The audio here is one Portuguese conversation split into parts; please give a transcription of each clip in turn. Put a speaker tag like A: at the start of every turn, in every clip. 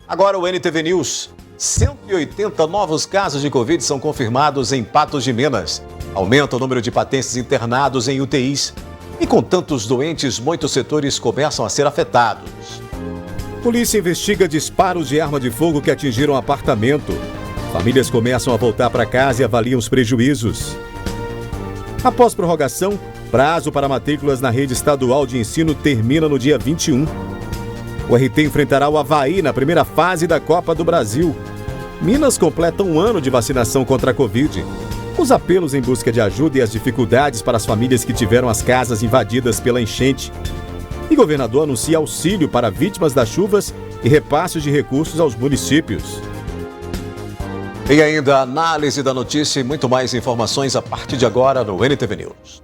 A: Agora o NTV News. 180 novos casos de Covid são confirmados em Patos de Minas. Aumenta o número de patenses internados em UTIs. E com tantos doentes, muitos setores começam a ser afetados. Polícia investiga disparos de arma de fogo que atingiram apartamento. Famílias começam a voltar para casa e avaliam os prejuízos. Após prorrogação, prazo para matrículas na rede estadual de ensino termina no dia 21. O RT enfrentará o Avaí na primeira fase da Copa do Brasil. Minas completa um ano de vacinação contra a Covid. Os apelos em busca de ajuda e as dificuldades para as famílias que tiveram as casas invadidas pela enchente. E governador anuncia auxílio para vítimas das chuvas e repasse de recursos aos municípios. E ainda a análise da notícia e muito mais informações a partir de agora no NTV News.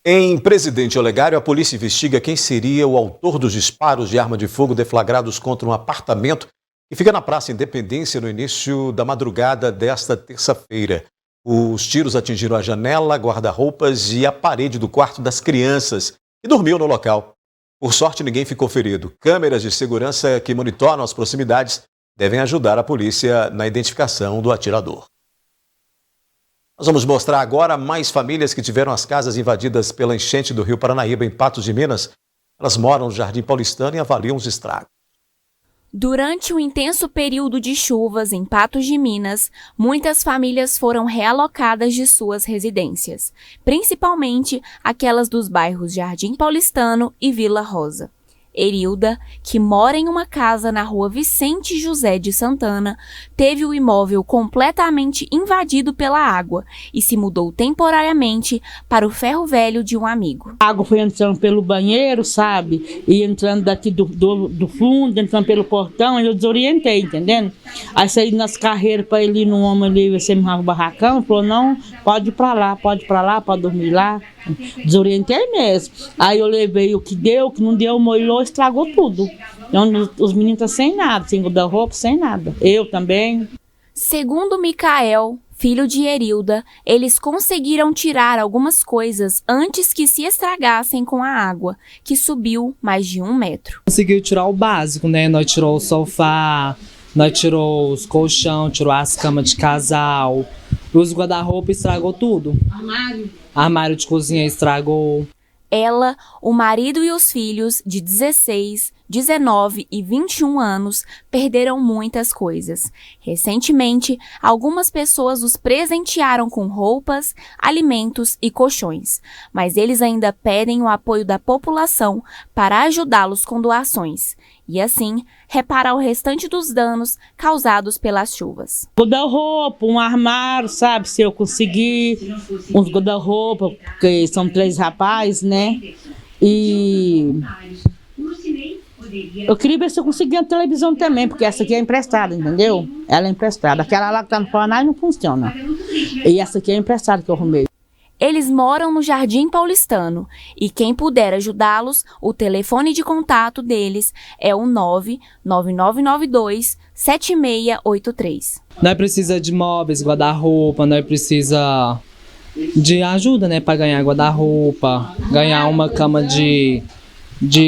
A: Em Presidente Olegário, a polícia investiga quem seria o autor dos disparos de arma de fogo deflagrados contra um apartamento que fica na Praça Independência no início da madrugada desta terça-feira. Os tiros atingiram a janela, guarda-roupas e a parede do quarto das crianças, que dormiam no local. Por sorte, ninguém ficou ferido. Câmeras de segurança que monitoram as proximidades devem ajudar a polícia na identificação do atirador. Nós vamos mostrar agora mais famílias que tiveram as casas invadidas pela enchente do Rio Paranaíba, em Patos de Minas. Elas moram no Jardim Paulistano e avaliam os estragos.
B: Durante o intenso período de chuvas em Patos de Minas, muitas famílias foram realocadas de suas residências, principalmente aquelas dos bairros Jardim Paulistano e Vila Rosa. Erilda, que mora em uma casa na rua Vicente José de Santana, teve o imóvel completamente invadido pela água e se mudou temporariamente para o ferro velho de um amigo.
C: A água foi entrando pelo banheiro, sabe? E entrando daqui do fundo, entrando pelo portão, eu desorientei, entendendo? Aí saí nas carreiras para ele ir no homem ali, você me arruma o barracão, falou, não, pode ir para lá, pode dormir lá. Desorientei mesmo. Aí eu levei o que deu, o que não deu, molhou, estragou tudo. Então, os meninos estão sem nada, sem guarda-roupa, sem nada. Eu também.
B: Segundo Micael, filho de Erilda, eles conseguiram tirar algumas coisas antes que se estragassem com a água, que subiu mais de 1 metro.
D: Conseguiu tirar o básico, né? Nós tirou o sofá, nós tirou os colchão, tirou as camas de casal, os guarda-roupa estragou tudo. Armário de cozinha estragou.
B: Ela, o marido e os filhos de 16, 19 e 21 anos perderam muitas coisas. Recentemente, algumas pessoas os presentearam com roupas, alimentos e colchões, mas eles ainda pedem o apoio da população para ajudá-los com doações e, assim, reparar o restante dos danos causados pelas chuvas.
C: Guarda-roupa, um armário, sabe, se eu conseguir, uns guarda-roupa, porque são 3 rapazes, né? E eu queria ver se eu conseguia a televisão também, porque essa aqui é emprestada, entendeu? Ela é emprestada. Aquela lá que tá no Paraná não funciona. E essa aqui é emprestada que eu arrumei.
B: Eles moram no Jardim Paulistano e quem puder ajudá-los, o telefone de contato deles é o 99992-7683.
D: Nós precisa de móveis, guarda-roupa, nós precisa de ajuda, né, para ganhar guarda-roupa, ganhar uma cama de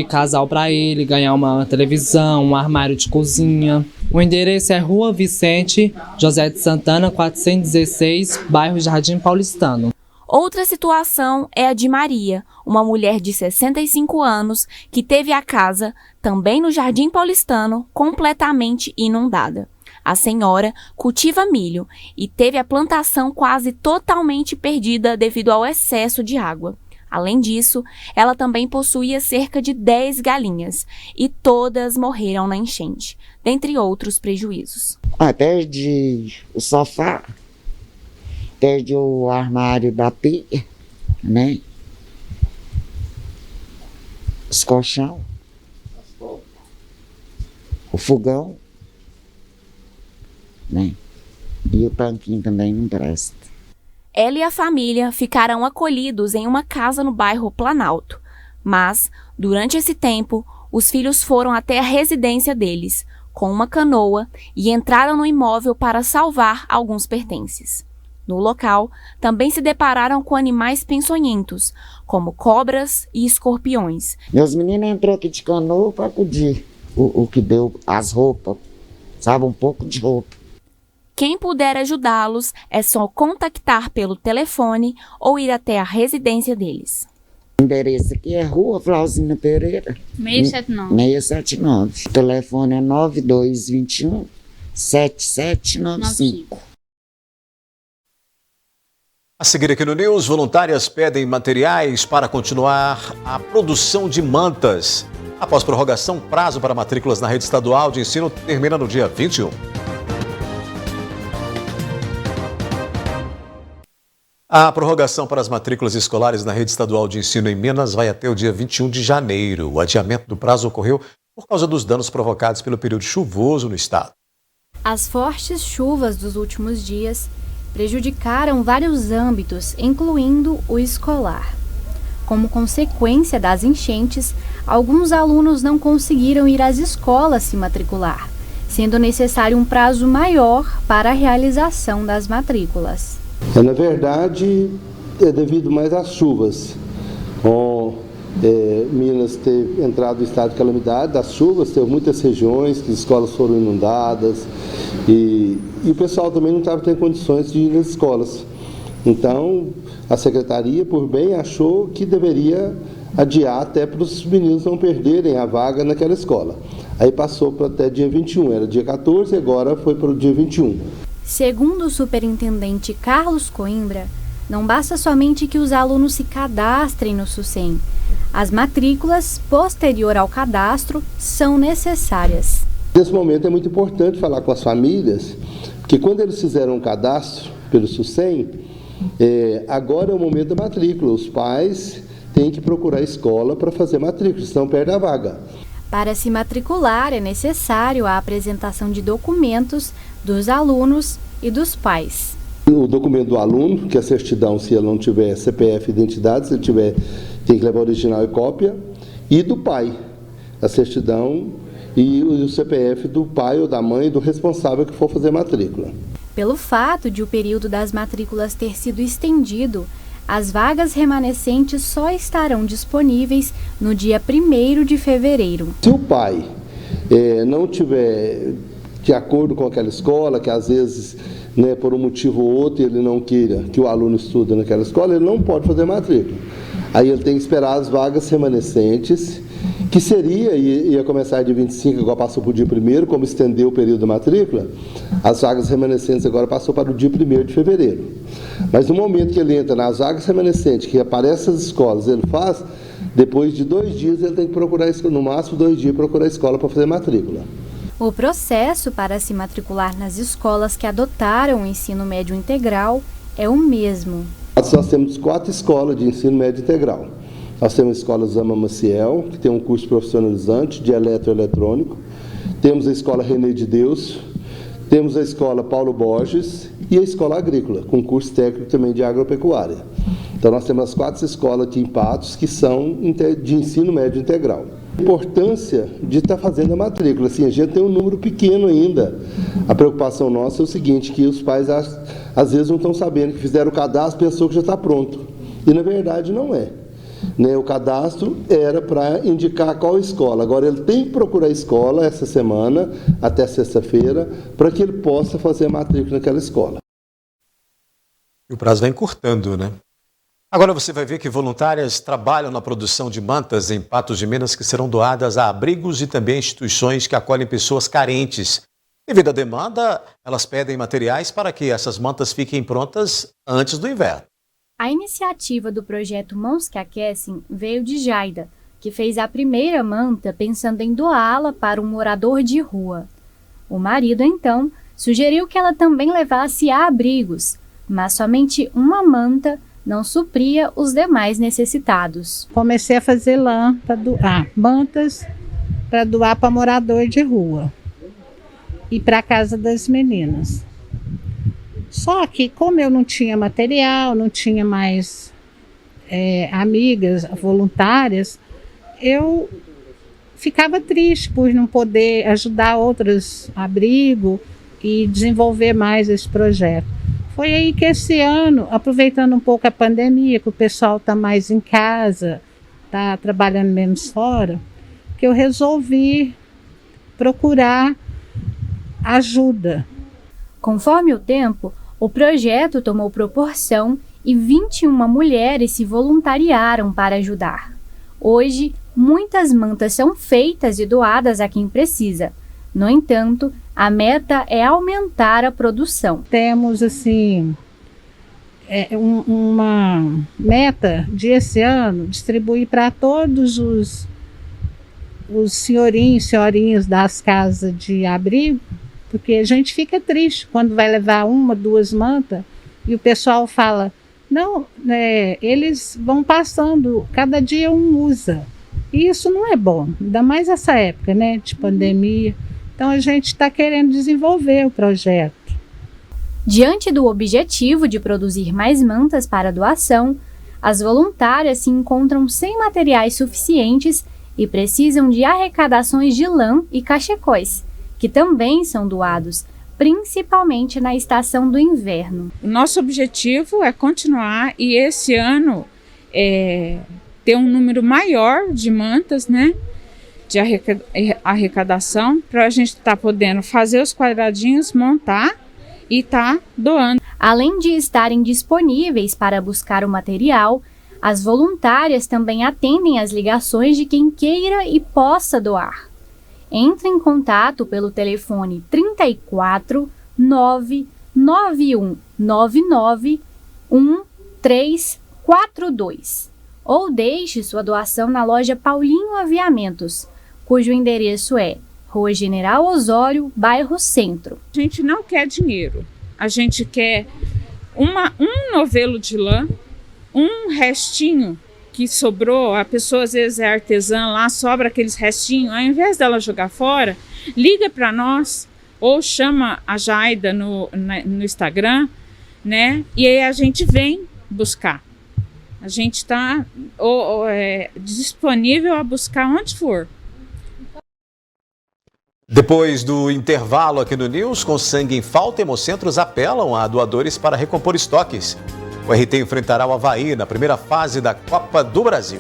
D: casal para ele, ganhar uma televisão, um armário de cozinha. O endereço é Rua Vicente José de Santana, 416, bairro Jardim Paulistano.
B: Outra situação é a de Maria, uma mulher de 65 anos que teve a casa, também no Jardim Paulistano, completamente inundada. A senhora cultiva milho e teve a plantação quase totalmente perdida devido ao excesso de água. Além disso, ela também possuía cerca de 10 galinhas e todas morreram na enchente, dentre outros prejuízos.
E: Perdi o sofá. Perdi o armário da pia, né? Os colchão, o fogão, né? E o tanquinho também não presta.
B: Ela e a família ficaram acolhidos em uma casa no bairro Planalto. Mas, durante esse tempo, os filhos foram até a residência deles, com uma canoa e entraram no imóvel para salvar alguns pertences. No local, também se depararam com animais peçonhentos, como cobras e escorpiões.
E: Meus meninos entrou aqui de canoa para acudir o que deu as roupas, sabe, um pouco de roupa.
B: Quem puder ajudá-los é só contactar pelo telefone ou ir até a residência deles.
E: O endereço aqui é Rua Flauzina Pereira, 679. O telefone é 9221-7795.
A: A seguir aqui no News, voluntárias pedem materiais para continuar a produção de mantas. Após prorrogação, prazo para matrículas na rede estadual de ensino termina no dia 21. A prorrogação para as matrículas escolares na rede estadual de ensino em Minas vai até o dia 21 de janeiro. O adiamento do prazo ocorreu por causa dos danos provocados pelo período chuvoso no estado.
F: As fortes chuvas dos últimos dias prejudicaram vários âmbitos, incluindo o escolar. Como consequência das enchentes, alguns alunos não conseguiram ir às escolas se matricular, sendo necessário um prazo maior para a realização das matrículas.
G: Na verdade, é devido mais às chuvas. Minas teve entrado em estado de calamidade das chuvas, teve muitas regiões que as escolas foram inundadas e o pessoal também não estava tendo condições de ir nas escolas. Então, a secretaria, por bem, achou que deveria adiar até para os meninos não perderem a vaga naquela escola. Aí passou para até dia 21, era dia 14 e agora foi para o dia 21.
F: Segundo o superintendente Carlos Coimbra, não basta somente que os alunos se cadastrem no SUSEM. As matrículas, posterior ao cadastro, são necessárias.
G: Nesse momento é muito importante falar com as famílias, porque quando eles fizeram o cadastro pelo SUSEM, agora é o momento da matrícula. Os pais têm que procurar a escola para fazer matrícula, senão perde a vaga.
F: Para se matricular, é necessário a apresentação de documentos dos alunos e dos pais.
G: O documento do aluno, que é a certidão, se ele não tiver CPF e identidade, se ele tiver, tem que levar original e cópia, e do pai, a certidão e o CPF do pai ou da mãe do responsável que for fazer matrícula.
F: Pelo fato de o período das matrículas ter sido estendido, as vagas remanescentes só estarão disponíveis no dia 1º de fevereiro.
G: Se o pai não tiver de acordo com aquela escola, que às vezes, por um motivo ou outro, ele não queira que o aluno estude naquela escola, ele não pode fazer matrícula. Aí ele tem que esperar as vagas remanescentes, que ia começar dia 25, agora passou para o dia 1º, como estendeu o período da matrícula, as vagas remanescentes agora passou para o dia 1º de fevereiro. Mas no momento que ele entra nas vagas remanescentes, que aparecem as escolas, ele faz, depois de 2 dias ele tem que procurar, no máximo 2 dias, procurar a escola para fazer matrícula.
F: O processo para se matricular nas escolas que adotaram o ensino médio integral é o mesmo.
G: Nós temos 4 escolas de ensino médio integral. Nós temos a escola Zama Maciel, que tem um curso profissionalizante de eletroeletrônico. Temos a escola René de Deus. Temos a escola Paulo Borges e a escola agrícola, com curso técnico também de agropecuária. Então nós temos as 4 escolas aqui em Patos que são de ensino médio integral. A importância de estar fazendo a matrícula, assim, a gente tem um número pequeno ainda. A preocupação nossa é o seguinte, que os pais às vezes não estão sabendo que fizeram o cadastro, pensou que já está pronto. E na verdade não é. O cadastro era para indicar qual escola. Agora ele tem que procurar a escola essa semana, até sexta-feira, para que ele possa fazer a matrícula naquela escola.
A: E o prazo vai encurtando, né? Agora você vai ver que voluntárias trabalham na produção de mantas em Patos de Minas que serão doadas a abrigos e também instituições que acolhem pessoas carentes. Devido à demanda, elas pedem materiais para que essas mantas fiquem prontas antes do inverno.
F: A iniciativa do projeto Mãos que Aquecem veio de Jaida, que fez a primeira manta pensando em doá-la para um morador de rua. O marido, então, sugeriu que ela também levasse a abrigos, mas somente uma manta não supria os demais necessitados.
H: Comecei a fazer lã para doar, mantas para doar para morador de rua e para a casa das meninas. Só que como eu não tinha material, não tinha mais amigas voluntárias, eu ficava triste por não poder ajudar outros abrigos e desenvolver mais esse projeto. Foi aí que esse ano, aproveitando um pouco a pandemia, que o pessoal está mais em casa, está trabalhando menos fora, que eu resolvi procurar ajuda.
F: Conforme o tempo, o projeto tomou proporção e 21 mulheres se voluntariaram para ajudar. Hoje, muitas mantas são feitas e doadas a quem precisa. No entanto, a meta é aumentar a produção.
H: Temos, assim, uma meta de esse ano distribuir para todos os senhorinhos e senhorinhas das casas de abrigo, porque a gente fica triste quando vai levar 1, 2 mantas e o pessoal fala, não, eles vão passando, cada dia um usa. E isso não é bom, ainda mais essa época, né, de pandemia. Então a gente está querendo desenvolver o projeto.
F: Diante do objetivo de produzir mais mantas para doação, as voluntárias se encontram sem materiais suficientes e precisam de arrecadações de lã e cachecóis, que também são doados, principalmente na estação do inverno.
I: O nosso objetivo é continuar e esse ano ter um número maior de mantas, né, de arrecadação, para a gente estar podendo fazer os quadradinhos, montar e estar doando.
F: Além de estarem disponíveis para buscar o material, as voluntárias também atendem às ligações de quem queira e possa doar. Entre em contato pelo telefone 34 99199 1342 ou deixe sua doação na loja Paulinho Aviamentos, cujo endereço é Rua General Osório, bairro Centro.
I: A gente não quer dinheiro, a gente quer um novelo de lã, um restinho que sobrou, a pessoa às vezes é artesã lá, sobra aqueles restinhos, ao invés dela jogar fora, liga para nós ou chama a Jaida no Instagram, né? E aí a gente vem buscar. A gente está disponível a buscar onde for.
A: Depois do intervalo aqui no News, com sangue em falta, Hemocentros apelam a doadores para recompor estoques. O RT enfrentará o Avaí na primeira fase da Copa do Brasil.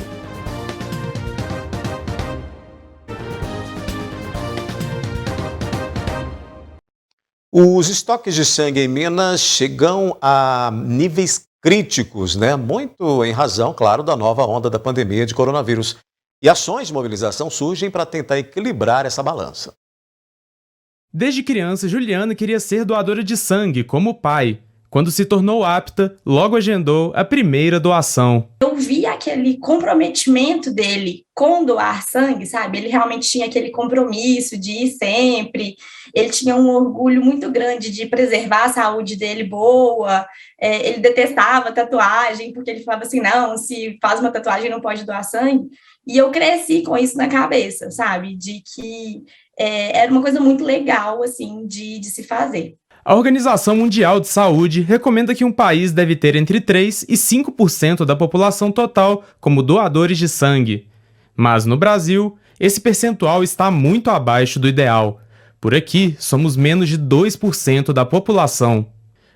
A: Os estoques de sangue em Minas chegam a níveis críticos, né? Muito em razão, claro, da nova onda da pandemia de coronavírus. E ações de mobilização surgem para tentar equilibrar essa balança.
J: Desde criança, Juliana queria ser doadora de sangue, como o pai. Quando se tornou apta, logo agendou a primeira doação.
K: Eu vi aquele comprometimento dele com doar sangue, sabe? Ele realmente tinha aquele compromisso de ir sempre, ele tinha um orgulho muito grande de preservar a saúde dele boa, ele detestava tatuagem, porque ele falava assim, não, se faz uma tatuagem não pode doar sangue. E eu cresci com isso na cabeça, sabe? De que era uma coisa muito legal, assim, de se fazer.
J: A Organização Mundial de Saúde recomenda que um país deve ter entre 3% e 5% da população total como doadores de sangue. Mas no Brasil, esse percentual está muito abaixo do ideal. Por aqui, somos menos de 2% da população.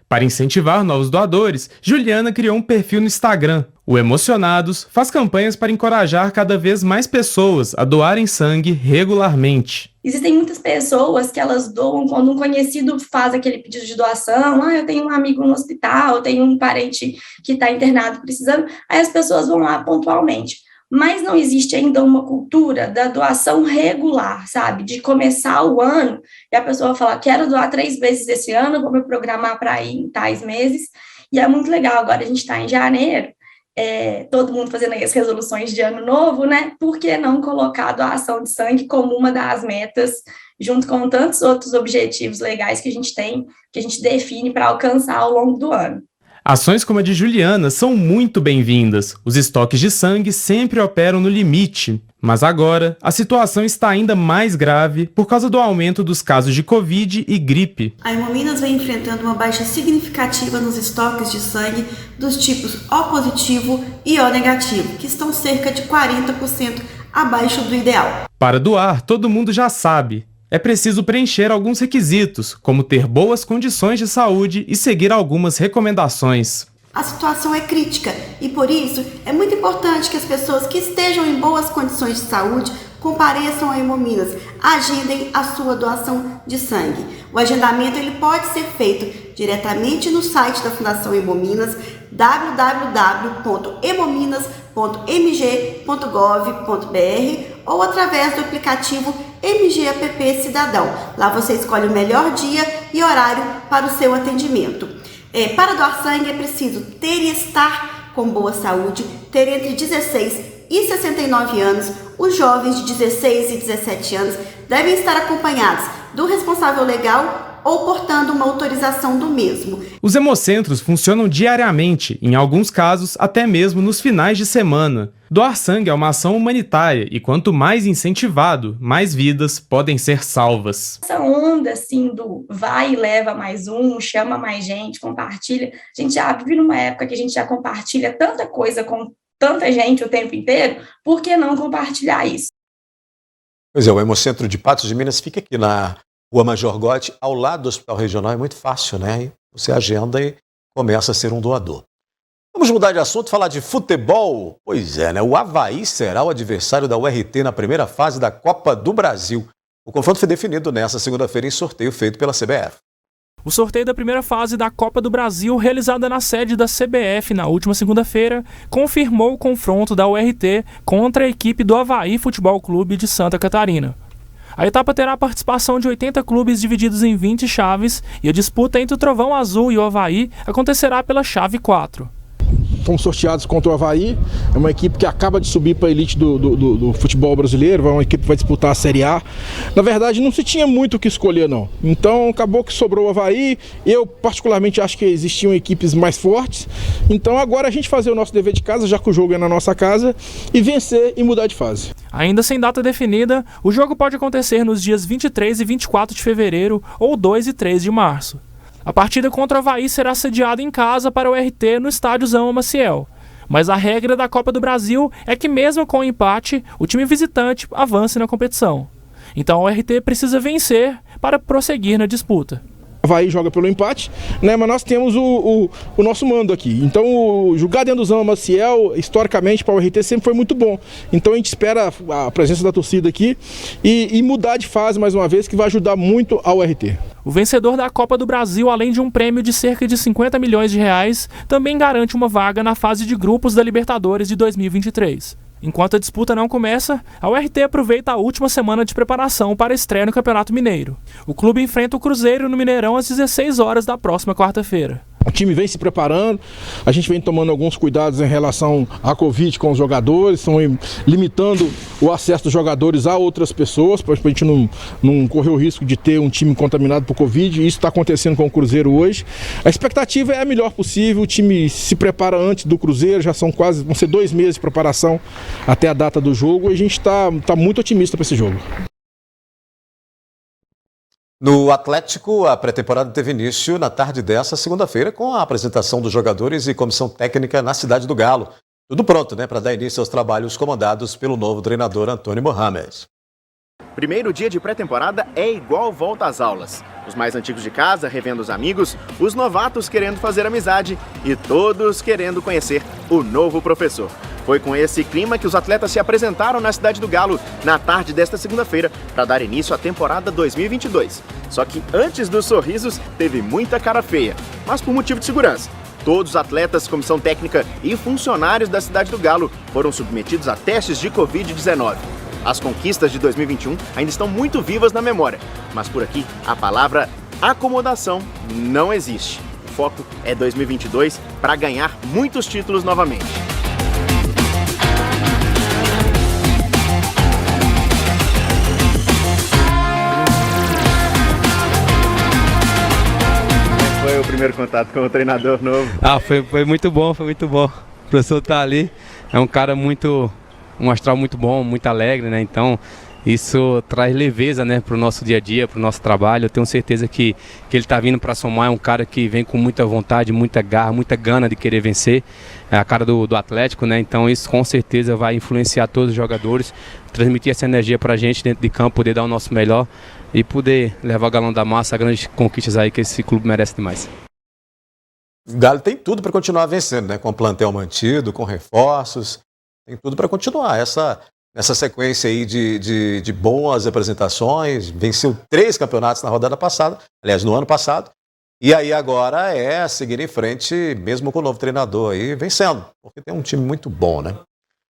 J: Para incentivar novos doadores, Juliana criou um perfil no Instagram. O Emocionados faz campanhas para encorajar cada vez mais pessoas a doarem sangue regularmente.
K: Existem muitas pessoas que elas doam quando um conhecido faz aquele pedido de doação. Eu tenho um amigo no hospital, eu tenho um parente que está internado precisando. Aí as pessoas vão lá pontualmente. Mas não existe ainda uma cultura da doação regular, sabe? De começar o ano e a pessoa falar, quero doar 3 vezes esse ano, vou me programar para ir em tais meses. E é muito legal, agora a gente está em janeiro, todo mundo fazendo aí as resoluções de ano novo, né? Por que não colocar a doação de sangue como uma das metas, junto com tantos outros objetivos legais que a gente tem, que a gente define para alcançar ao longo do ano?
J: Ações como a de Juliana são muito bem-vindas. Os estoques de sangue sempre operam no limite. Mas agora, a situação está ainda mais grave por causa do aumento dos casos de Covid e gripe.
L: A Hemominas vem enfrentando uma baixa significativa nos estoques de sangue dos tipos O positivo e O negativo, que estão cerca de 40% abaixo do ideal.
J: Para doar, todo mundo já sabe. É preciso preencher alguns requisitos, como ter boas condições de saúde e seguir algumas recomendações.
L: A situação é crítica e, por isso, é muito importante que as pessoas que estejam em boas condições de saúde compareçam a Hemominas, agendem a sua doação de sangue. O agendamento ele pode ser feito diretamente no site da Fundação Hemominas, www.hemominas.mg.gov.br ou através do aplicativo MGAPP Cidadão. Lá você escolhe o melhor dia e horário para o seu atendimento. Para doar sangue é preciso ter e estar com boa saúde, ter entre 16 e 69 anos. Os jovens de 16 e 17 anos devem estar acompanhados do responsável legal ou portando uma autorização do mesmo.
J: Os hemocentros funcionam diariamente, em alguns casos até mesmo nos finais de semana. Doar sangue é uma ação humanitária e quanto mais incentivado, mais vidas podem ser salvas.
K: Essa onda assim do vai e leva mais um, chama mais gente, compartilha. A gente já vive numa época que a gente já compartilha tanta coisa com tanta gente o tempo inteiro, por que não compartilhar isso?
A: Pois é, o Hemocentro de Patos de Minas fica aqui na Rua Major Gotti, ao lado do Hospital Regional. É muito fácil, né? E você agenda e começa a ser um doador. Vamos mudar de assunto, falar de futebol? Pois é, né? O Avaí será o adversário da URT na primeira fase da Copa do Brasil. O confronto foi definido nesta segunda-feira em sorteio feito pela CBF.
M: O sorteio da primeira fase da Copa do Brasil, realizada na sede da CBF na última segunda-feira, confirmou o confronto da URT contra a equipe do Avaí Futebol Clube de Santa Catarina. A etapa terá a participação de 80 clubes divididos em 20 chaves e a disputa entre o Trovão Azul e o Avaí acontecerá pela chave 4.
N: Fomos sorteados contra o Avaí, é uma equipe que acaba de subir para a elite do futebol brasileiro, é uma equipe que vai disputar a Série A. Na verdade, não se tinha muito o que escolher, não. Então, acabou que sobrou o Avaí. Eu, particularmente, acho que existiam equipes mais fortes. Então, agora a gente fazer o nosso dever de casa, já que o jogo é na nossa casa, e vencer e mudar de fase.
M: Ainda sem data definida, o jogo pode acontecer nos dias 23 e 24 de fevereiro ou 2 e 3 de março. A partida contra o Avaí será sediada em casa para o RT no estádio Zama Maciel. Mas a regra da Copa do Brasil é que mesmo com o empate, o time visitante avance na competição. Então o RT precisa vencer para prosseguir na disputa.
N: O Avaí joga pelo empate, né? Mas nós temos o nosso mando aqui. Então, jogar dentro do Zama Maciel, historicamente, para o RT sempre foi muito bom. Então, a gente espera a presença da torcida aqui e mudar de fase mais uma vez, que vai ajudar muito ao RT.
M: O vencedor da Copa do Brasil, além de um prêmio de cerca de 50 milhões de reais, também garante uma vaga na fase de grupos da Libertadores de 2023. Enquanto a disputa não começa, a URT aproveita a última semana de preparação para a estreia no Campeonato Mineiro. O clube enfrenta o Cruzeiro no Mineirão às 16 horas da próxima quarta-feira.
N: O time vem se preparando, a gente vem tomando alguns cuidados em relação à Covid com os jogadores, estão limitando o acesso dos jogadores a outras pessoas, para a gente não correr o risco de ter um time contaminado por Covid. Isso está acontecendo com o Cruzeiro hoje. A expectativa é a melhor possível, o time se prepara antes do Cruzeiro, vão ser 2 meses de preparação até a data do jogo, e a gente está muito otimista para esse jogo.
A: No Atlético, a pré-temporada teve início na tarde dessa segunda-feira com a apresentação dos jogadores e comissão técnica na Cidade do Galo. Tudo pronto, né, para dar início aos trabalhos comandados pelo novo treinador Antônio Mohamed.
O: Primeiro dia de pré-temporada é igual volta às aulas. Os mais antigos de casa revendo os amigos, os novatos querendo fazer amizade e todos querendo conhecer o novo professor. Foi com esse clima que os atletas se apresentaram na Cidade do Galo na tarde desta segunda-feira para dar início à temporada 2022. Só que antes dos sorrisos teve muita cara feia, mas por motivo de segurança. Todos os atletas, comissão técnica e funcionários da Cidade do Galo foram submetidos a testes de Covid-19. As conquistas de 2021 ainda estão muito vivas na memória, mas por aqui a palavra acomodação não existe. O foco é 2022 para ganhar muitos títulos novamente. Foi o primeiro contato com o treinador novo?
P: Foi muito bom, foi muito bom. O professor tá ali, é um cara um astral muito bom, muito alegre, né? Então Isso traz leveza, né, para o nosso dia a dia, para o nosso trabalho. Eu tenho certeza que ele está vindo para somar, é um cara que vem com muita vontade, muita garra, muita gana de querer vencer. É a cara do Atlético, né? Então isso com certeza vai influenciar todos os jogadores, transmitir essa energia para a gente dentro de campo, poder dar o nosso melhor e poder levar o Galão da Massa a grandes conquistas aí que esse clube merece demais.
A: O Galo tem tudo para continuar vencendo, né? Com plantel mantido, com reforços, tem tudo para continuar essa sequência aí de boas apresentações. Venceu 3 campeonatos na rodada passada, aliás, no ano passado. E aí agora é seguir em frente, mesmo com o novo treinador aí, vencendo, porque tem um time muito bom, né?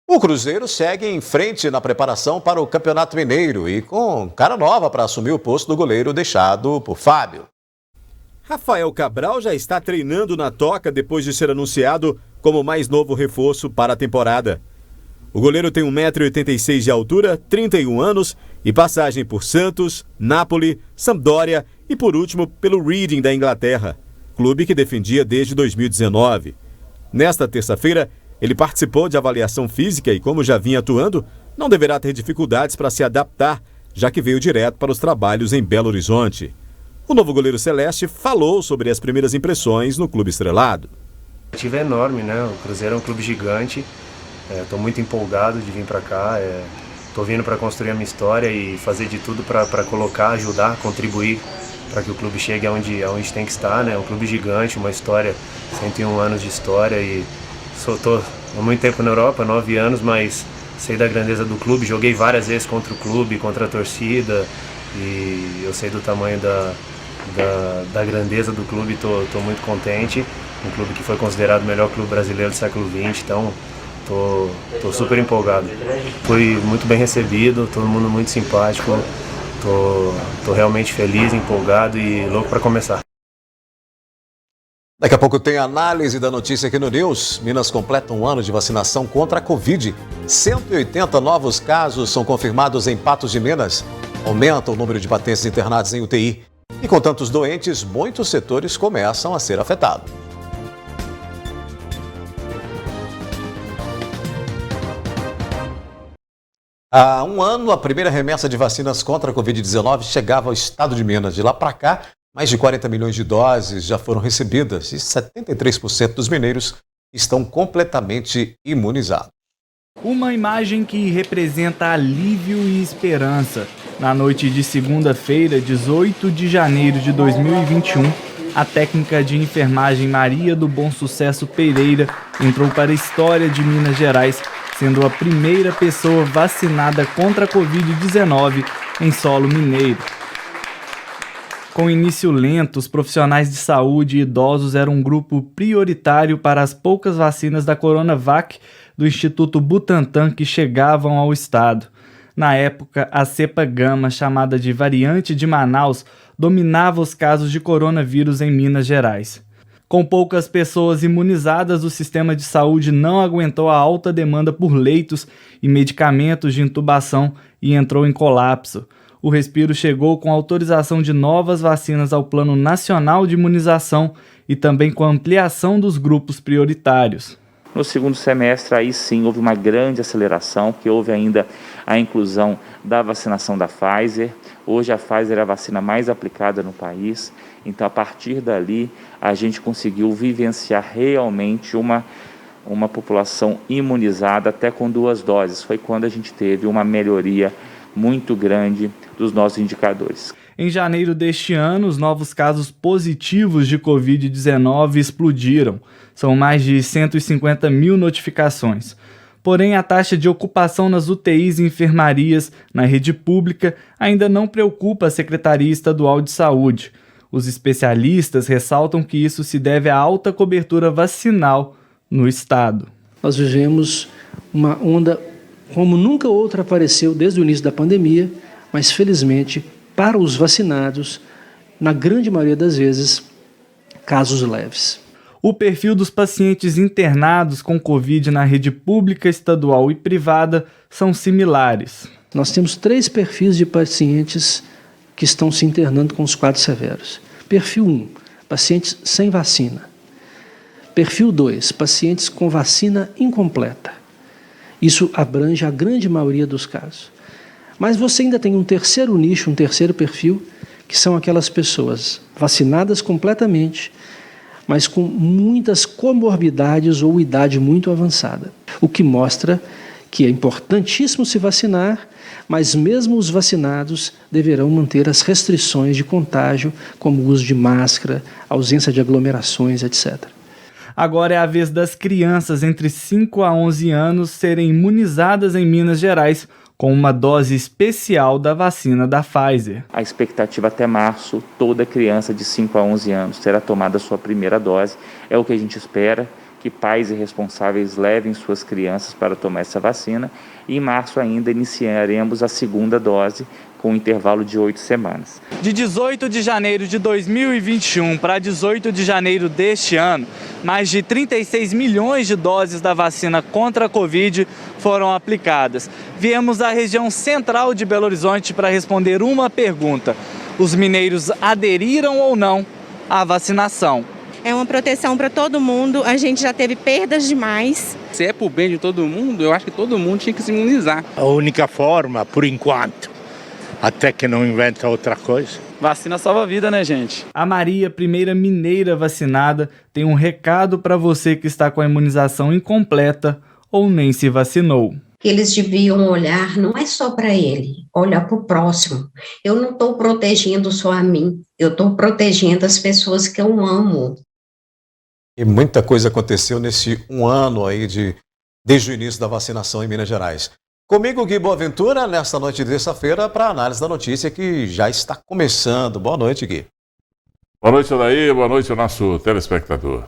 A: O Cruzeiro segue em frente na preparação para o Campeonato Mineiro e com cara nova para assumir o posto do goleiro deixado por Fábio.
Q: Rafael Cabral já está treinando na Toca depois de ser anunciado como o mais novo reforço para a temporada. O goleiro tem 1,86 m de altura, 31 anos e passagem por Santos, Napoli, Sampdoria e, por último, pelo Reading da Inglaterra, clube que defendia desde 2019. Nesta terça-feira, ele participou de avaliação física e, como já vinha atuando, não deverá ter dificuldades para se adaptar, já que veio direto para os trabalhos em Belo Horizonte. O novo goleiro celeste falou sobre as primeiras impressões no clube estrelado.
R: A expectativa é enorme, né? O Cruzeiro é um clube gigante. Estou muito empolgado de vir para cá. Estou vindo para construir a minha história e fazer de tudo para colocar, ajudar, contribuir para que o clube chegue aonde tem que estar, né? Um clube gigante, uma história, 101 anos de história e estou há muito tempo na Europa, 9 anos, mas sei da grandeza do clube. Joguei várias vezes contra o clube, contra a torcida e eu sei do tamanho da grandeza do clube. Estou muito contente. Um clube que foi considerado o melhor clube brasileiro do século XX, então Tô super empolgado. Fui muito bem recebido, todo mundo muito simpático. Tô realmente feliz, empolgado e louco para começar.
A: Daqui a pouco tem análise da notícia aqui no News. Minas completa um ano de vacinação contra a Covid. 180 novos casos são confirmados em Patos de Minas. Aumenta o número de pacientes internados em UTI. E com tantos doentes, muitos setores começam a ser afetados. Há um ano, a primeira remessa de vacinas contra a Covid-19 chegava ao estado de Minas. De lá para cá, mais de 40 milhões de doses já foram recebidas e 73% dos mineiros estão completamente imunizados.
S: Uma imagem que representa alívio e esperança. Na noite de segunda-feira, 18 de janeiro de 2021, a técnica de enfermagem Maria do Bom Sucesso Pereira entrou para a história de Minas Gerais, sendo a primeira pessoa vacinada contra a Covid-19 em solo mineiro. Com início lento, os profissionais de saúde e idosos eram um grupo prioritário para as poucas vacinas da Coronavac do Instituto Butantan que chegavam ao estado. Na época, a cepa gama, chamada de variante de Manaus, dominava os casos de coronavírus em Minas Gerais. Com poucas pessoas imunizadas, o sistema de saúde não aguentou a alta demanda por leitos e medicamentos de intubação e entrou em colapso. O respiro chegou com a autorização de novas vacinas ao Plano Nacional de Imunização e também com a ampliação dos grupos prioritários.
T: No segundo semestre, aí sim, houve uma grande aceleração, que houve ainda a inclusão da vacinação da Pfizer. Hoje a Pfizer é a vacina mais aplicada no país. Então, a partir dali, a gente conseguiu vivenciar realmente uma população imunizada até com 2 doses. Foi quando a gente teve uma melhoria muito grande dos nossos indicadores.
S: Em janeiro deste ano, os novos casos positivos de Covid-19 explodiram. São mais de 150 mil notificações. Porém, a taxa de ocupação nas UTIs e enfermarias na rede pública ainda não preocupa a Secretaria Estadual de Saúde. Os especialistas ressaltam que isso se deve à alta cobertura vacinal no estado.
U: Nós vivemos uma onda como nunca outra apareceu desde o início da pandemia, mas felizmente, para os vacinados, na grande maioria das vezes, casos leves.
S: O perfil dos pacientes internados com Covid na rede pública, estadual e privada são similares.
U: Nós temos 3 perfis de pacientes que estão se internando com os quadros severos. Perfil 1, pacientes sem vacina. Perfil 2, pacientes com vacina incompleta. Isso abrange a grande maioria dos casos. Mas você ainda tem um terceiro nicho, um terceiro perfil, que são aquelas pessoas vacinadas completamente, mas com muitas comorbidades ou idade muito avançada. O que mostra que é importantíssimo se vacinar, mas mesmo os vacinados deverão manter as restrições de contágio, como o uso de máscara, ausência de aglomerações, etc.
S: Agora é a vez das crianças entre 5 a 11 anos serem imunizadas em Minas Gerais com uma dose especial da vacina da Pfizer.
T: A expectativa até março, toda criança de 5 a 11 anos terá tomado a sua primeira dose. É o que a gente espera, que pais e responsáveis levem suas crianças para tomar essa vacina. E em março ainda iniciaremos a segunda dose, com um intervalo de 8 semanas.
S: De 18 de janeiro de 2021 para 18 de janeiro deste ano, mais de 36 milhões de doses da vacina contra a Covid foram aplicadas. Viemos à região central de Belo Horizonte para responder uma pergunta: os mineiros aderiram ou não à vacinação?
C: É uma proteção para todo mundo, a gente já teve perdas demais.
V: Se é para o bem de todo mundo, eu acho que todo mundo tinha que se imunizar.
W: A única forma, por enquanto, até que não inventa outra coisa.
S: Vacina salva a vida, né, gente? A Maria, primeira mineira vacinada, tem um recado para você que está com a imunização incompleta ou nem se vacinou.
X: Eles deviam olhar, não é só para ele, olhar para o próximo. Eu não estou protegendo só a mim, eu estou protegendo as pessoas que eu amo.
A: E muita coisa aconteceu nesse um ano aí desde o início da vacinação em Minas Gerais. Comigo, Gui Boaventura, nesta noite de terça-feira, para a análise da notícia que já está começando. Boa noite, Gui.
Y: Boa noite, Adair. Boa noite ao nosso telespectador.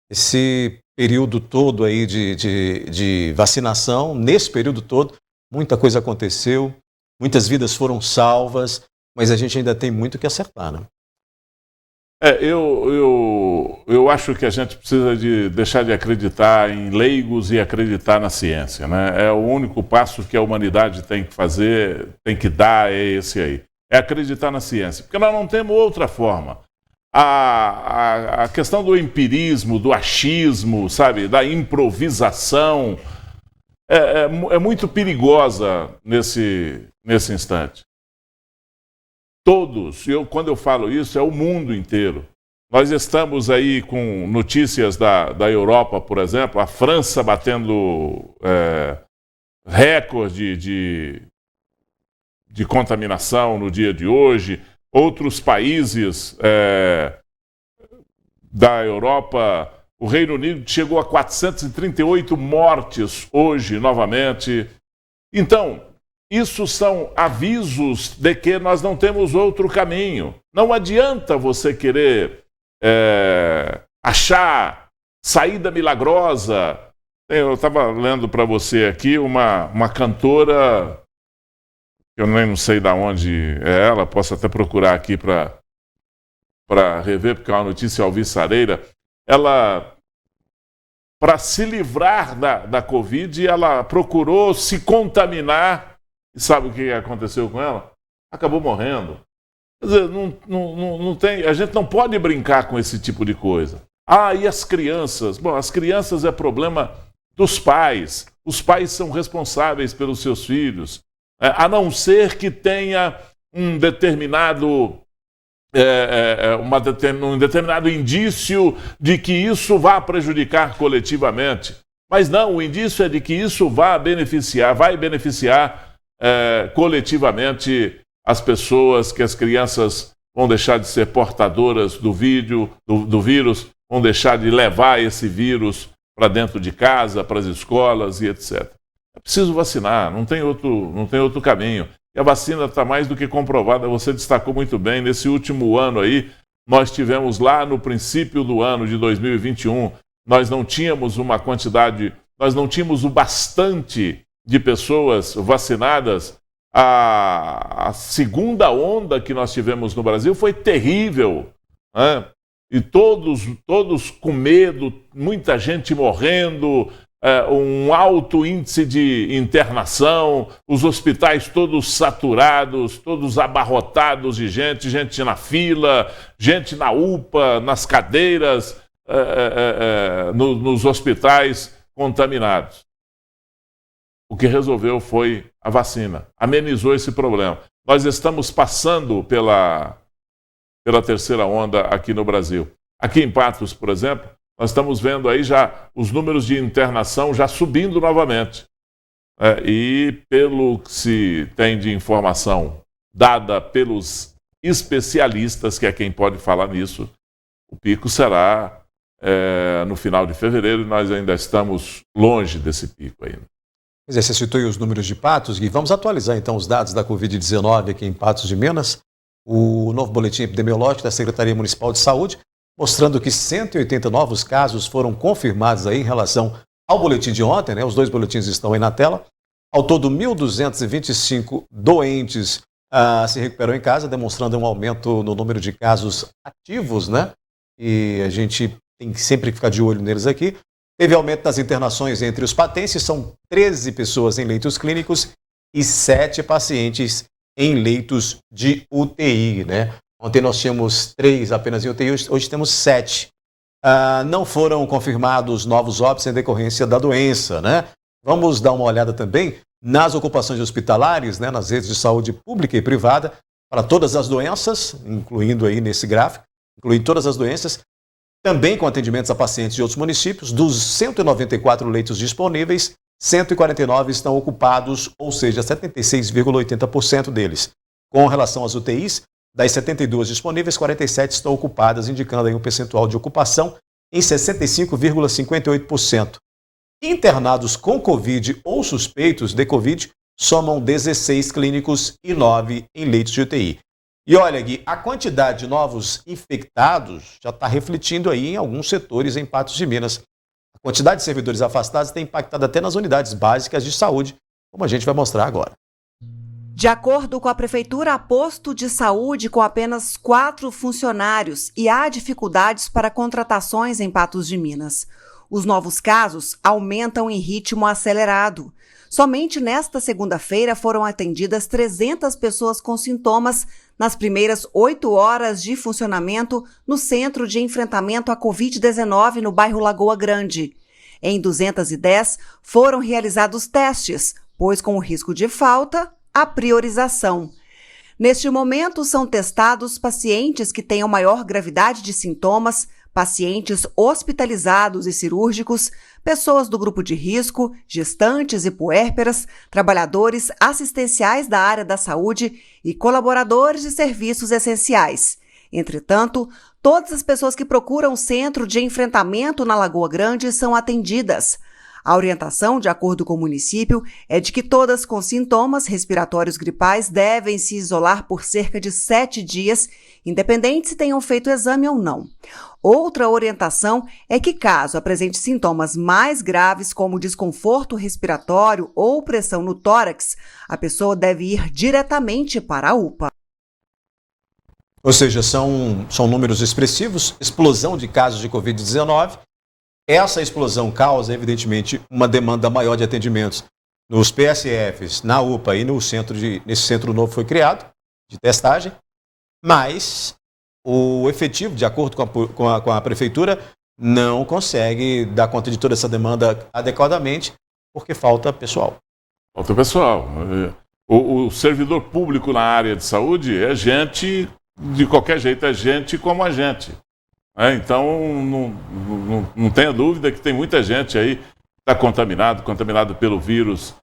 A: Esse período todo aí de vacinação, nesse período todo, muita coisa aconteceu, muitas vidas foram salvas, mas a gente ainda tem muito que acertar, né?
Y: Eu acho que a gente precisa deixar de acreditar em leigos e acreditar na ciência, né? É o único passo que a humanidade tem que fazer, tem que dar, é esse aí. É acreditar na ciência, porque nós não temos outra forma. A questão do empirismo, do achismo, sabe, da improvisação, é muito perigosa nesse instante. Todos, quando eu falo isso, é o mundo inteiro. Nós estamos aí com notícias da Europa, por exemplo, a França batendo recorde de contaminação no dia de hoje, outros países da Europa, o Reino Unido chegou a 438 mortes hoje, novamente. Então, isso são avisos de que nós não temos outro caminho. Não adianta você querer achar saída milagrosa. Eu estava lendo para você aqui uma cantora, eu nem não sei de onde é ela, posso até procurar aqui para rever, porque é uma notícia alvissareira. Ela, para se livrar da Covid, ela procurou se contaminar. E sabe o que aconteceu com ela? Acabou morrendo. Quer dizer, não tem, a gente não pode brincar com esse tipo de coisa. E as crianças? Bom, as crianças é problema dos pais. Os pais são responsáveis pelos seus filhos. A não ser que tenha um determinado indício de que isso vá prejudicar coletivamente. Mas não, o indício é de que isso vai beneficiar coletivamente as pessoas, que as crianças vão deixar de ser portadoras do vírus, vão deixar de levar esse vírus para dentro de casa, para as escolas e etc. É preciso vacinar, não tem outro caminho. E a vacina está mais do que comprovada, você destacou muito bem, nesse último ano aí, nós tivemos lá no princípio do ano de 2021, nós não tínhamos uma quantidade, nós não tínhamos o bastante de pessoas vacinadas. A segunda onda que nós tivemos no Brasil foi terrível, né? E todos com medo, muita gente morrendo, um alto índice de internação, os hospitais todos saturados, todos abarrotados de gente na fila, gente na UPA, nas cadeiras, nos hospitais contaminados. o que resolveu foi a vacina. Amenizou esse problema. Nós estamos passando pela terceira onda aqui no Brasil. Aqui em Patos, por exemplo, nós estamos vendo aí já os números de internação já subindo novamente. E pelo que se tem de informação dada pelos especialistas, que é quem pode falar nisso, o pico será no final de fevereiro e nós ainda estamos longe desse pico ainda.
A: Pois é, você citou aí os números de Patos, Gui. Vamos atualizar então os dados da Covid-19 aqui em Patos de Minas. O novo boletim epidemiológico da Secretaria Municipal de Saúde, mostrando que 180 novos casos foram confirmados aí em relação ao boletim de ontem, né? Os dois boletins estão aí na tela. Ao todo, 1.225 doentes se recuperam em casa, demonstrando um aumento no número de casos ativos, né? E a gente tem sempre que ficar de olho neles aqui. Teve aumento das internações entre os patenses, são 13 pessoas em leitos clínicos e 7 pacientes em leitos de UTI, né? Ontem nós tínhamos 3 apenas em UTI, hoje temos 7. Não foram confirmados novos óbitos em decorrência da doença, né? Vamos dar uma olhada também nas ocupações hospitalares, né, nas redes de saúde pública e privada, para todas as doenças, incluindo aí nesse gráfico, incluindo todas as doenças, também com atendimentos a pacientes de outros municípios. Dos 194 leitos disponíveis, 149 estão ocupados, ou seja, 76,80% deles. Com relação às UTIs, das 72 disponíveis, 47 estão ocupadas, indicando aí um percentual de ocupação em 65,58%. Internados com Covid ou suspeitos de Covid somam 16 clínicos e 9 em leitos de UTI. E olha, Gui, a quantidade de novos infectados já está refletindo aí em alguns setores em Patos de Minas. A quantidade de servidores afastados tem impactado até nas unidades básicas de saúde, como a gente vai mostrar agora.
B: De acordo com a Prefeitura, há posto de saúde com apenas 4 funcionários e há dificuldades para contratações em Patos de Minas. Os novos casos aumentam em ritmo acelerado. Somente nesta segunda-feira foram atendidas 300 pessoas com sintomas nas primeiras 8 horas de funcionamento no Centro de Enfrentamento à Covid-19 no bairro Lagoa Grande. Em 210 foram realizados testes, pois com o risco de falta, a priorização. Neste momento, são testados pacientes que tenham maior gravidade de sintomas, pacientes hospitalizados e cirúrgicos, pessoas do grupo de risco, gestantes e puérperas, trabalhadores assistenciais da área da saúde e colaboradores de serviços essenciais. Entretanto, todas as pessoas que procuram o centro de enfrentamento na Lagoa Grande são atendidas. A orientação, de acordo com o município, é de que todas com sintomas respiratórios gripais devem se isolar por cerca de 7 dias, independente se tenham feito exame ou não. Outra orientação é que, caso apresente sintomas mais graves, como desconforto respiratório ou pressão no tórax, a pessoa deve ir diretamente para a UPA.
A: Ou seja, são números expressivos, explosão de casos de Covid-19. Essa explosão causa, evidentemente, uma demanda maior de atendimentos nos PSFs, na UPA e nesse centro novo foi criado, de testagem, mas o efetivo, de acordo com a Prefeitura, não consegue dar conta de toda essa demanda adequadamente, porque falta pessoal.
Y: Falta pessoal. O servidor público na área de saúde é gente, de qualquer jeito, é gente como a gente. Então, não tenha dúvida que tem muita gente aí que está contaminado pelo vírus,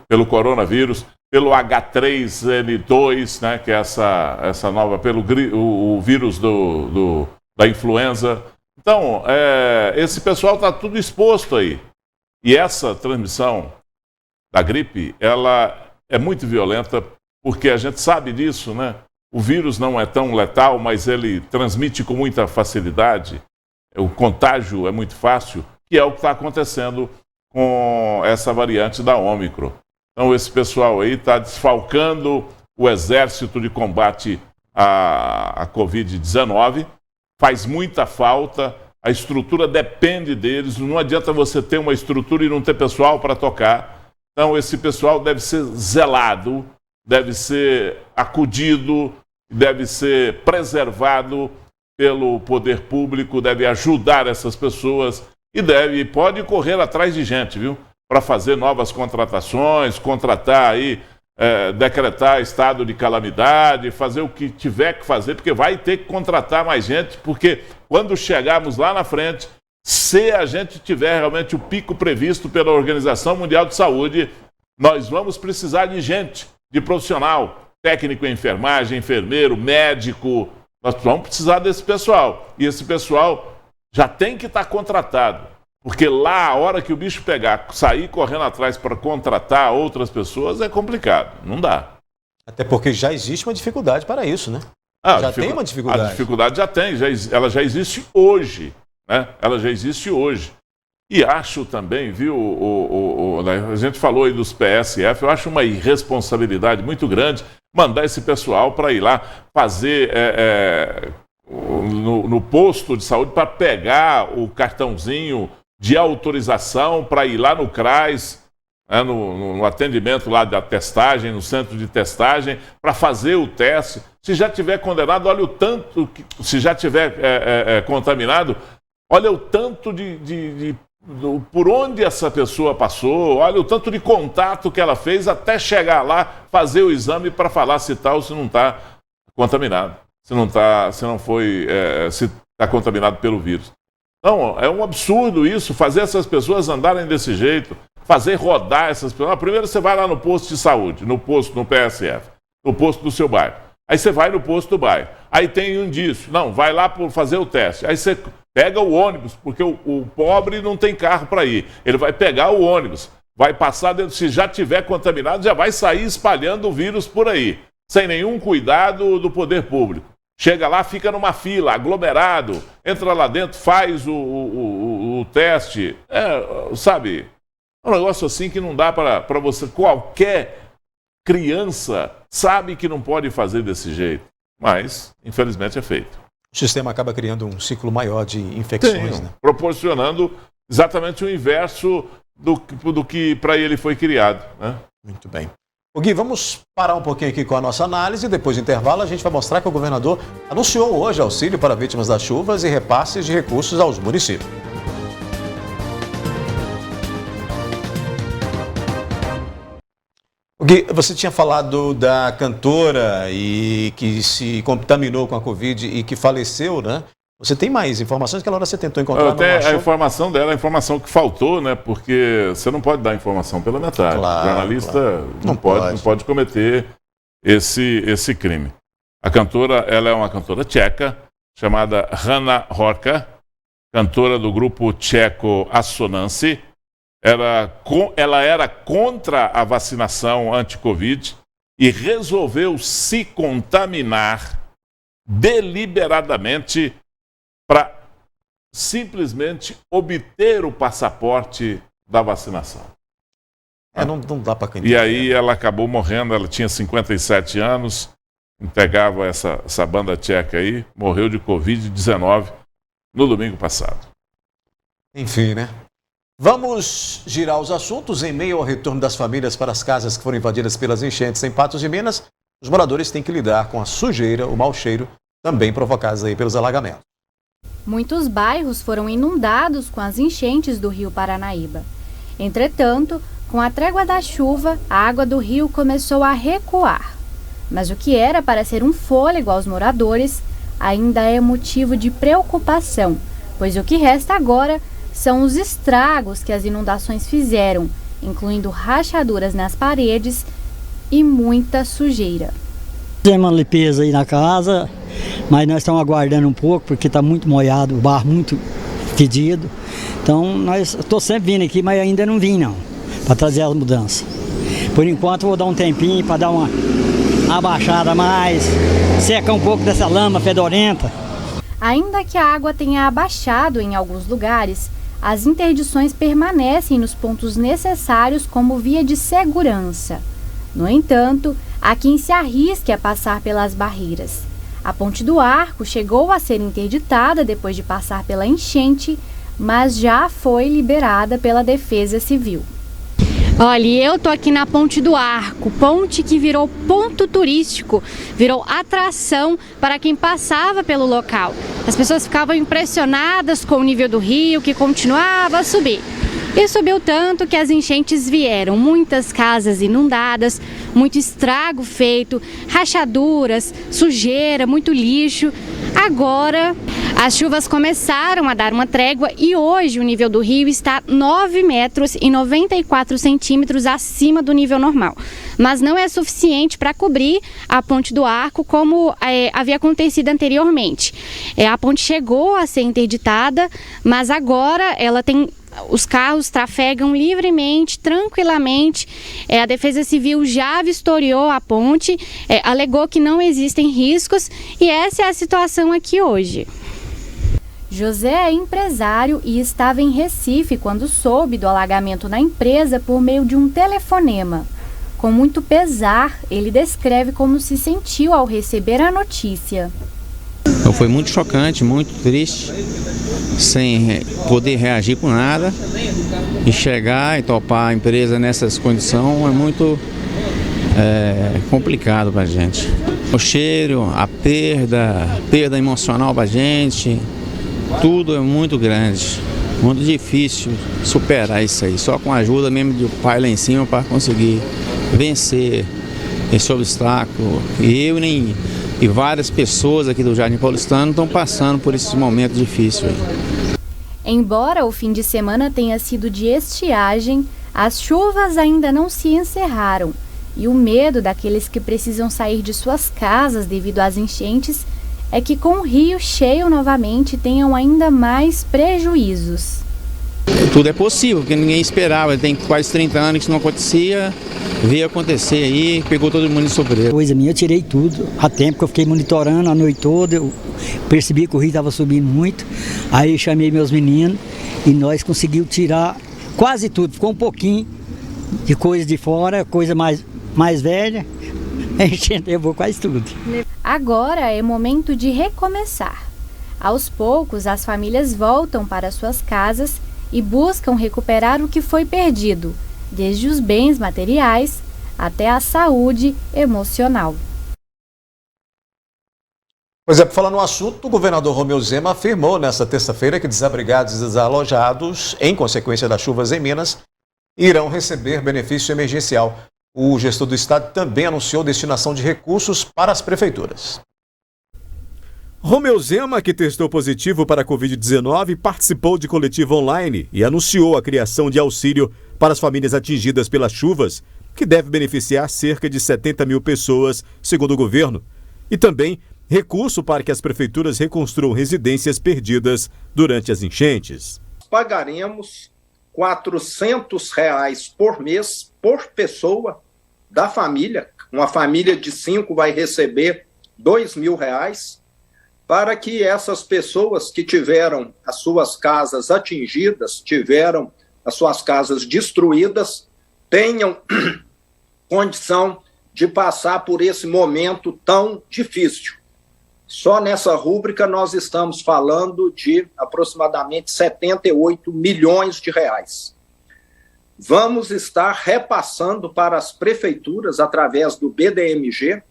Y: pelo coronavírus, pelo H3N2, né, que é essa nova, o vírus da influenza. Então, esse pessoal está tudo exposto aí. E essa transmissão da gripe, ela é muito violenta, porque a gente sabe disso, né? O vírus não é tão letal, mas ele transmite com muita facilidade. O contágio é muito fácil, que é o que está acontecendo com essa variante da Ômicron. Então, esse pessoal aí está desfalcando o exército de combate à Covid-19. Faz muita falta, a estrutura depende deles. Não adianta você ter uma estrutura e não ter pessoal para tocar. Então, esse pessoal deve ser zelado, deve ser acudido, deve ser preservado pelo poder público, deve ajudar essas pessoas e pode correr atrás de gente, viu? para fazer novas contratações, contratar aí, decretar estado de calamidade, fazer o que tiver que fazer, porque vai ter que contratar mais gente, porque quando chegarmos lá na frente, se a gente tiver realmente o pico previsto pela Organização Mundial de Saúde, nós vamos precisar de gente, de profissional, técnico em enfermagem, enfermeiro, médico, nós vamos precisar desse pessoal. E esse pessoal já tem que estar contratado, porque lá, a hora que o bicho pegar, sair correndo atrás para contratar outras pessoas é complicado, não dá.
A: Até porque já existe uma dificuldade para isso, né? Já tem uma dificuldade.
Y: A dificuldade já tem, ela já existe hoje, né? Ela já existe hoje. E acho também, viu, a gente falou aí dos PSF, eu acho uma irresponsabilidade muito grande mandar esse pessoal para ir lá fazer no posto de saúde para pegar o cartãozinho de autorização para ir lá no CRAS, né, no atendimento lá da testagem, no centro de testagem, para fazer o teste. Se já tiver condenado, olha o tanto, se já tiver contaminado, olha o tanto por onde essa pessoa passou, olha o tanto de contato que ela fez até chegar lá, fazer o exame para falar se está ou se não está contaminado, se está contaminado pelo vírus. Então, é um absurdo isso, fazer essas pessoas andarem desse jeito, fazer rodar essas pessoas. Primeiro você vai lá no posto de saúde, no PSF, no posto do seu bairro. Aí você vai no posto do bairro. Aí tem um indício. Não, vai lá para fazer o teste. Aí você pega o ônibus, porque o pobre não tem carro para ir. Ele vai pegar o ônibus, vai passar dentro, se já tiver contaminado, já vai sair espalhando o vírus por aí, sem nenhum cuidado do poder público. Chega lá, fica numa fila, aglomerado, entra lá dentro, faz o teste. Sabe, é um negócio assim que não dá para você. Qualquer criança sabe que não pode fazer desse jeito, mas, infelizmente, é feito.
A: O sistema acaba criando um ciclo maior de infecções, né?
Y: Proporcionando exatamente o inverso do que para ele foi criado, né?
A: Muito bem. O Gui, vamos parar um pouquinho aqui com a nossa análise. Depois do intervalo, a gente vai mostrar que o governador anunciou hoje auxílio para vítimas das chuvas e repasses de recursos aos municípios. O Gui, você tinha falado da cantora e que se contaminou com a Covid e que faleceu, né? Você tem mais informações? Aquela hora você tentou encontrar?
Y: Até a informação dela, a informação que faltou, né? Porque você não pode dar informação pela metade.
A: Claro,
Y: o jornalista
A: claro.
Y: Não pode cometer esse crime. A cantora, ela é uma cantora tcheca, chamada Hana Horka, cantora do grupo tcheco Assonance. Ela era contra a vacinação anti-Covid e resolveu se contaminar deliberadamente para simplesmente obter o passaporte da vacinação.
A: Não dá para acreditar.
Y: E aí ela acabou morrendo, ela tinha 57 anos, integrava essa banda tcheca aí, morreu de Covid-19 no domingo passado.
A: Enfim, né? Vamos girar os assuntos. Em meio ao retorno das famílias para as casas que foram invadidas pelas enchentes em Patos de Minas, os moradores têm que lidar com a sujeira, o mau cheiro, também provocados aí pelos alagamentos.
D: Muitos bairros foram inundados com as enchentes do rio Paranaíba. Entretanto, com a trégua da chuva, a água do rio começou a recuar. Mas o que era para ser um fôlego aos moradores ainda é motivo de preocupação, pois o que resta agora são os estragos que as inundações fizeram, incluindo rachaduras nas paredes e muita sujeira.
E: Temos uma limpeza aí na casa, mas nós estamos aguardando um pouco porque está muito molhado, o barro muito fedido. Então estou sempre vindo aqui, mas ainda não vim não, para trazer as mudanças. Por enquanto vou dar um tempinho para dar uma abaixada mais, secar um pouco dessa lama fedorenta.
D: Ainda que a água tenha abaixado em alguns lugares, as interdições permanecem nos pontos necessários como via de segurança. No entanto, há quem se arrisque a passar pelas barreiras. A Ponte do Arco chegou a ser interditada depois de passar pela enchente, mas já foi liberada pela Defesa Civil. Olha, eu tô aqui na Ponte do Arco, ponte que virou ponto turístico, virou atração para quem passava pelo local. As pessoas ficavam impressionadas com o nível do rio, que continuava a subir. E subiu tanto que as enchentes vieram, muitas casas inundadas, muito estrago feito, rachaduras, sujeira, muito lixo. Agora as chuvas começaram a dar uma trégua e hoje o nível do rio está 9 metros e 94 centímetros acima do nível normal. Mas não é suficiente para cobrir a Ponte do Arco como havia acontecido anteriormente. A ponte chegou a ser interditada, mas agora ela tem... Os carros trafegam livremente, tranquilamente. A Defesa Civil já vistoriou a ponte, alegou que não existem riscos e essa é a situação aqui hoje. José é empresário e estava em Recife quando soube do alagamento na empresa por meio de um telefonema. Com muito pesar, ele descreve como se sentiu ao receber a notícia.
F: Foi muito chocante, muito triste, sem poder reagir com nada, e chegar e topar a empresa nessas condições é muito complicado para a gente. O cheiro, a perda emocional para a gente, tudo é muito grande, muito difícil superar isso aí, só com a ajuda mesmo do pai lá em cima para conseguir vencer esse obstáculo. E várias pessoas aqui do Jardim Paulistano estão passando por esses momentos difíceis aí.
D: Embora o fim de semana tenha sido de estiagem, as chuvas ainda não se encerraram. E o medo daqueles que precisam sair de suas casas devido às enchentes é que com o rio cheio novamente tenham ainda mais prejuízos.
F: Tudo é possível, porque ninguém esperava, tem quase 30 anos que isso não acontecia, veio acontecer aí, pegou todo mundo de surpresa.
E: Coisa minha, eu tirei tudo, há tempo que eu fiquei monitorando a noite toda, eu percebi que o rio estava subindo muito, aí eu chamei meus meninos e nós conseguimos tirar quase tudo, ficou um pouquinho de coisa de fora, coisa mais velha, a gente levou quase tudo.
D: Agora é momento de recomeçar. Aos poucos, as famílias voltam para suas casas e buscam recuperar o que foi perdido, desde os bens materiais até a saúde emocional.
A: Pois é, por falar no assunto, o governador Romeu Zema afirmou nesta terça-feira que desabrigados e desalojados, em consequência das chuvas em Minas, irão receber benefício emergencial. O gestor do estado também anunciou destinação de recursos para as prefeituras.
Q: Romeu Zema, que testou positivo para a Covid-19, participou de coletiva online e anunciou a criação de auxílio para as famílias atingidas pelas chuvas, que deve beneficiar cerca de 70 mil pessoas, segundo o governo, e também recurso para que as prefeituras reconstruam residências perdidas durante as enchentes.
G: Pagaremos R$ 400 por mês por pessoa da família. Uma família de 5 vai receber R$ 2.000, para que essas pessoas que tiveram as suas casas atingidas, tiveram as suas casas destruídas, tenham condição de passar por esse momento tão difícil. Só nessa rúbrica nós estamos falando de aproximadamente 78 milhões de reais. Vamos estar repassando para as prefeituras, através do BDMG,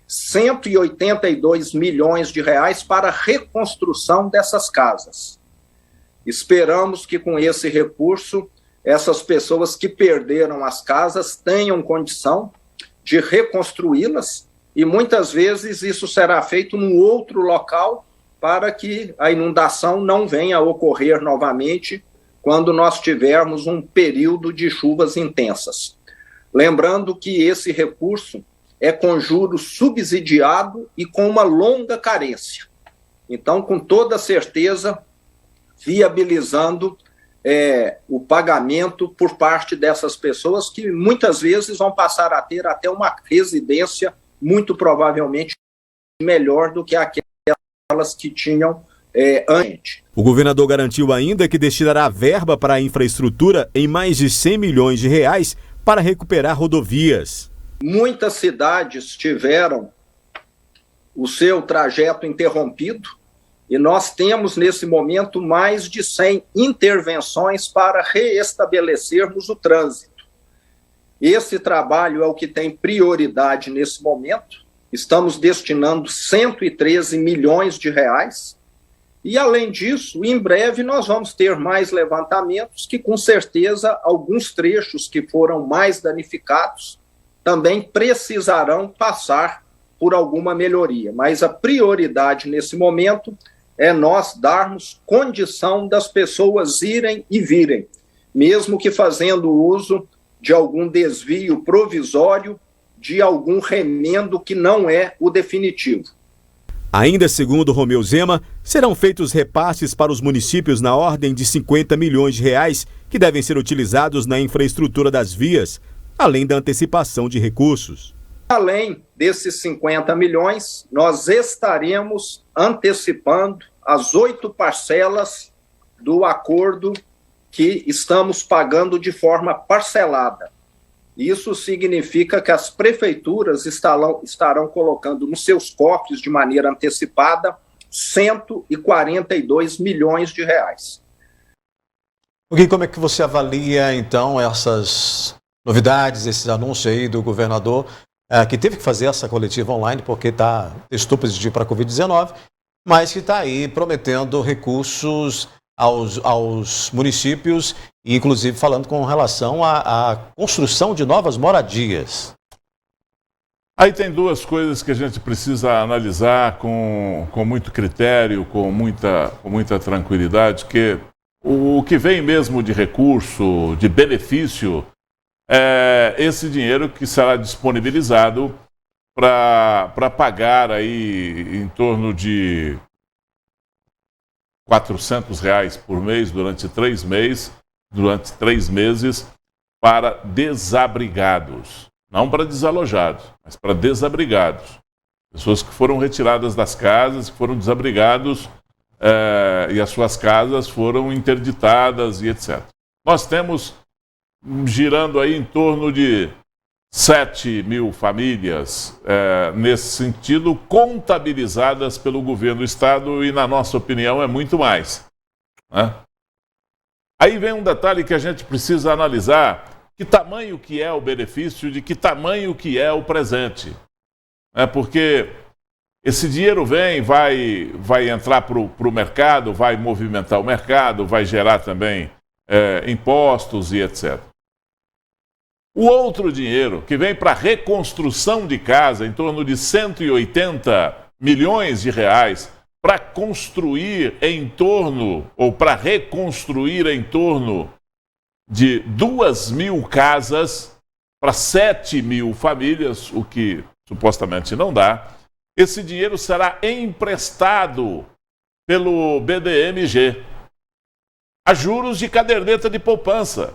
G: 182 milhões de reais para a reconstrução dessas casas. Esperamos que com esse recurso, essas pessoas que perderam as casas tenham condição de reconstruí-las e muitas vezes isso será feito num outro local para que a inundação não venha a ocorrer novamente quando nós tivermos um período de chuvas intensas. Lembrando que esse recurso é com juros subsidiado e com uma longa carência. Então, com toda certeza, viabilizando o pagamento por parte dessas pessoas que muitas vezes vão passar a ter até uma residência muito provavelmente melhor do que aquelas que tinham antes.
Q: O governador garantiu ainda que destinará verba para a infraestrutura em mais de 100 milhões de reais para recuperar rodovias.
G: Muitas cidades tiveram o seu trajeto interrompido e nós temos nesse momento mais de 100 intervenções para reestabelecermos o trânsito. Esse trabalho é o que tem prioridade nesse momento. Estamos destinando 113 milhões de reais E, além disso, em breve nós vamos ter mais levantamentos que, com certeza, alguns trechos que foram mais danificados também precisarão passar por alguma melhoria. Mas a prioridade nesse momento é nós darmos condição das pessoas irem e virem, mesmo que fazendo uso de algum desvio provisório, de algum remendo que não é o definitivo.
Q: Ainda segundo Romeu Zema, serão feitos repasses para os municípios na ordem de 50 milhões de reais que devem ser utilizados na infraestrutura das vias, além da antecipação de recursos.
G: Além desses 50 milhões, nós estaremos antecipando as 8 parcelas do acordo que estamos pagando de forma parcelada. Isso significa que as prefeituras estarão colocando nos seus cofres de maneira antecipada 142 milhões de reais.
A: Gui, como é que você avalia, então, essas novidades, esses anúncios aí do governador, que teve que fazer essa coletiva online porque testou positivo para a Covid-19, mas que está aí prometendo recursos aos municípios, e inclusive falando com relação à construção de novas moradias.
Y: Aí tem duas coisas que a gente precisa analisar com muito critério, com muita tranquilidade, que o que vem mesmo de recurso, de benefício, é esse dinheiro que será disponibilizado para pagar aí em torno de R$400 por mês durante 3 meses para desabrigados. Não para desalojados, mas para desabrigados. Pessoas que foram retiradas das casas, que foram desabrigados e as suas casas foram interditadas e etc. Nós temos girando aí em torno de 7 mil famílias, nesse sentido, contabilizadas pelo governo do Estado, e, na nossa opinião, é muito mais, né? Aí vem um detalhe que a gente precisa analisar: que tamanho que é o benefício, de que tamanho que é o presente. Porque esse dinheiro vai entrar para o mercado, vai movimentar o mercado, vai gerar também impostos e etc. O outro dinheiro, que vem para reconstrução de casa, em torno de 180 milhões de reais, para construir em torno, ou para reconstruir em torno de 2.000 casas para 7 mil famílias, o que supostamente não dá, esse dinheiro será emprestado pelo BDMG a juros de caderneta de poupança.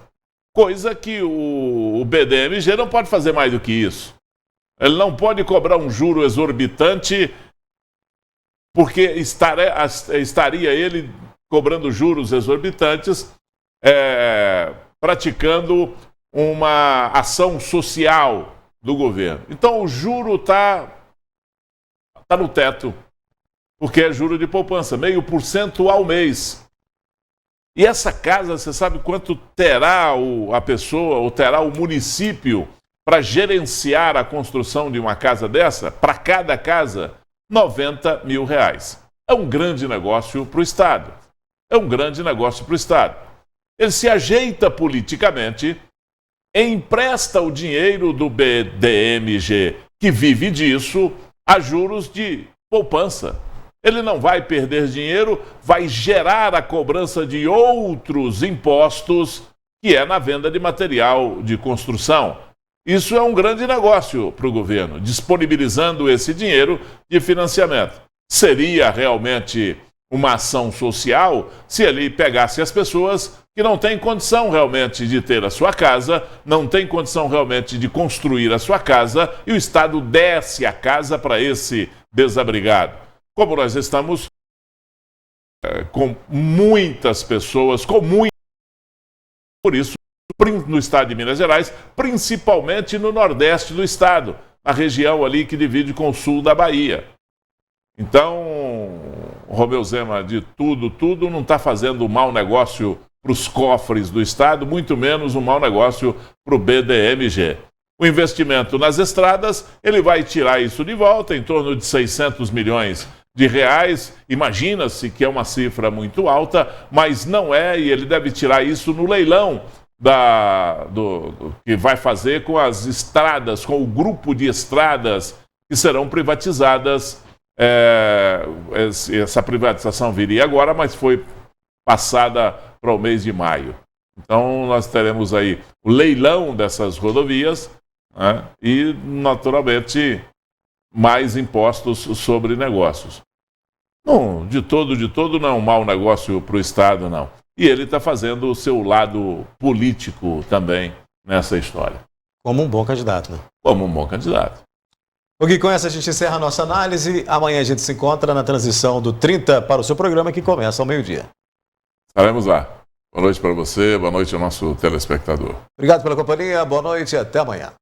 Y: Coisa que o BDMG não pode fazer mais do que isso. Ele não pode cobrar um juro exorbitante, porque estaria ele cobrando juros exorbitantes, praticando uma ação social do governo. Então o juro está no teto, porque é juro de poupança, 0,5% ao mês. E essa casa, você sabe quanto terá a pessoa, ou terá o município, para gerenciar a construção de uma casa dessa? Para cada casa, R$90 mil. É um grande negócio para o Estado. Ele se ajeita politicamente, empresta o dinheiro do BDMG, que vive disso, a juros de poupança. Ele não vai perder dinheiro, vai gerar a cobrança de outros impostos, que é na venda de material de construção. Isso é um grande negócio para o governo, disponibilizando esse dinheiro de financiamento. Seria realmente uma ação social se ele pegasse as pessoas que não têm condição realmente de ter a sua casa, não têm condição realmente de construir a sua casa, e o Estado desse a casa para esse desabrigado. Como nós estamos com muitas pessoas, por isso, no estado de Minas Gerais, principalmente no nordeste do estado, na região ali que divide com o sul da Bahia. Então, Romeu Zema, de tudo, não está fazendo um mau negócio para os cofres do estado, muito menos um mau negócio para o BDMG. O investimento nas estradas, ele vai tirar isso de volta, em torno de 600 milhões de reais. Imagina-se que é uma cifra muito alta, mas não é, e ele deve tirar isso no leilão que vai fazer com as estradas, com o grupo de estradas que serão privatizadas. Essa privatização viria agora, mas foi passada para o mês de maio. Então nós teremos aí o leilão dessas rodovias, né, e naturalmente mais impostos sobre negócios. Não, de todo não é um mau negócio para o Estado, não. E ele está fazendo o seu lado político também nessa história.
A: Como um bom candidato, né?
Y: Como um bom candidato.
A: O Gui, com essa a gente encerra a nossa análise. Amanhã a gente se encontra na transição do 30 para o seu programa, que começa ao meio-dia.
Y: Estaremos lá. Boa noite para você, boa noite ao nosso telespectador.
A: Obrigado pela companhia, boa noite e até amanhã.